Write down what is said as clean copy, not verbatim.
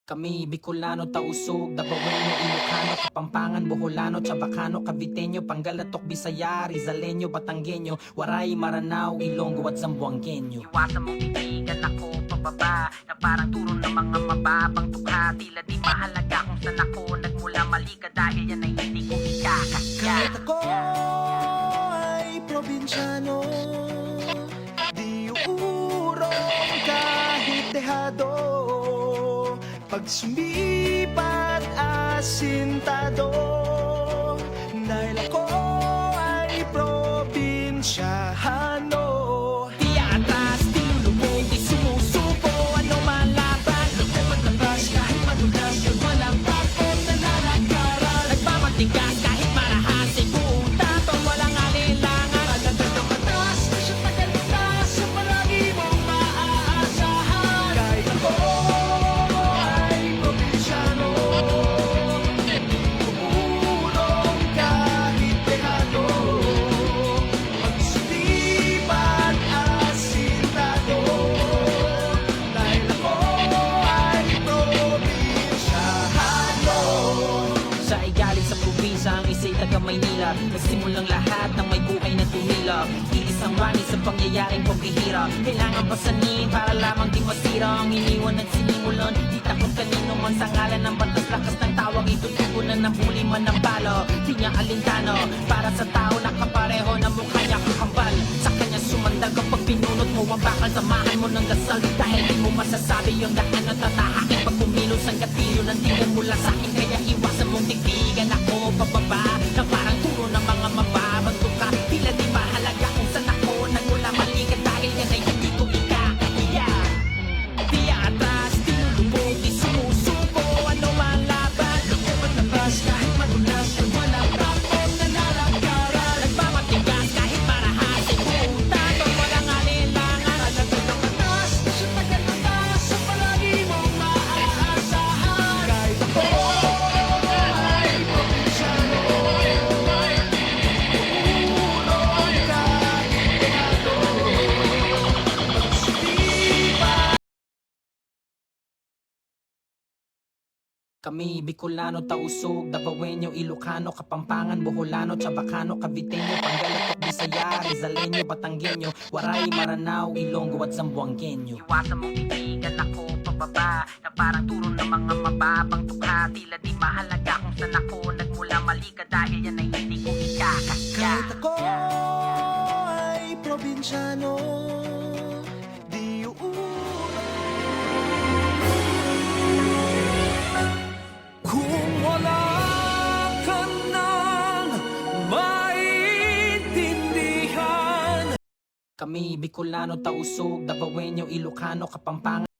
Kami Bicolano, Tausug, Davaoeno, Ilocano, Kapampangan, Boholano, Chabacano, Caviteño, Pangalatok, Bisaya, Rizaleño, Batanggenyo, Waray, Maranao, Ilonggo at Zamboangueño. Iwasan mong titigan ako pababa na parang turo ng mga mababang tukha. Tila di mahalaga kung saan ako nagmula, mali ka dahil yan ay hindi ko ikakasya. Kahit ako ay probinsyano, di uurong kahit dehado. Pag sumipat asintado, dahil ako ay probinsyano. Di atras, di lulubog, di sumusuko, ano man laban. Lumaban labas kahit madulas, yun walang takot na lalagaran. Nagmamatigas kahit marahas, ay buong tato, walang alinlangan. Alagad ang batas, siya tagalitas, sa palagi mong maaasahan. Kahit ako ay probinsyano, uurong kahit dehado. Pag sulipat asintado, dahil ako ay probinsyano. Siya ay galing sa probinsya, ang isa'y taga Maynila. Nagsimulang lahat ng may buhay na tumila. Iisang wani sa pangyayaring pagbihira. Kailangan pasanin para lamang di masira. Ang iniwan at sinimulan, di takot kanino man sa ngalan ng batas. Lakas ng tawag, itutugunan ng huli man ng balo. Di niya alintano, para sa tao nakapareho na mukha niya kakambal. Sa kanya sumandal kapag pinunot mo ang bakal. Samahan mo ng dasal, dahil di mo masasabi yung daan na tatahakin. Pag kumilos ang gatilyo, nandiyan mula sa'kin. Kaya iwasan mong tigtigan ako pababa na parang turo ng mga mababang tukha. Tila di mahalaga kung saan ako nagmula, mali ka dahil yan ay hindi ko ikakaya. Di atras, di lulubog, di sumusuko, ano man laban. Lumaban labas kahit madulas, ay walang takot na lalagaran. Nagmamatigas kahit marahas, ay buong tato, walang alinlangan. Alagad ang batas, siya tagalitas, sa palagi mong maaasahan. Kahit ako ay probinsyano, uurong kahit dehado. Pag sulipat Kami Bicolano, Tausug, Davaoeno, Ilocano, Kapampangan, Boholano, Chabacano, Caviteño, Pangalatok, Bisaya, Rizaleño, Batanggenyo, Waray, Maranao, Ilonggo at Zamboangueño. Iwasan mong titigan ako pababa na parang turo ng mga mababang tukha. Tila di mahalaga kung saan ako nagmula, mali ka dahil yan ay hindi ko ikakasya. kahit ako ay probinsyano, di uurong. Kung wala ka nang maintindihan, Kami Bicolano, Tausug, Davaoeno, Ilocano, Kapampangan.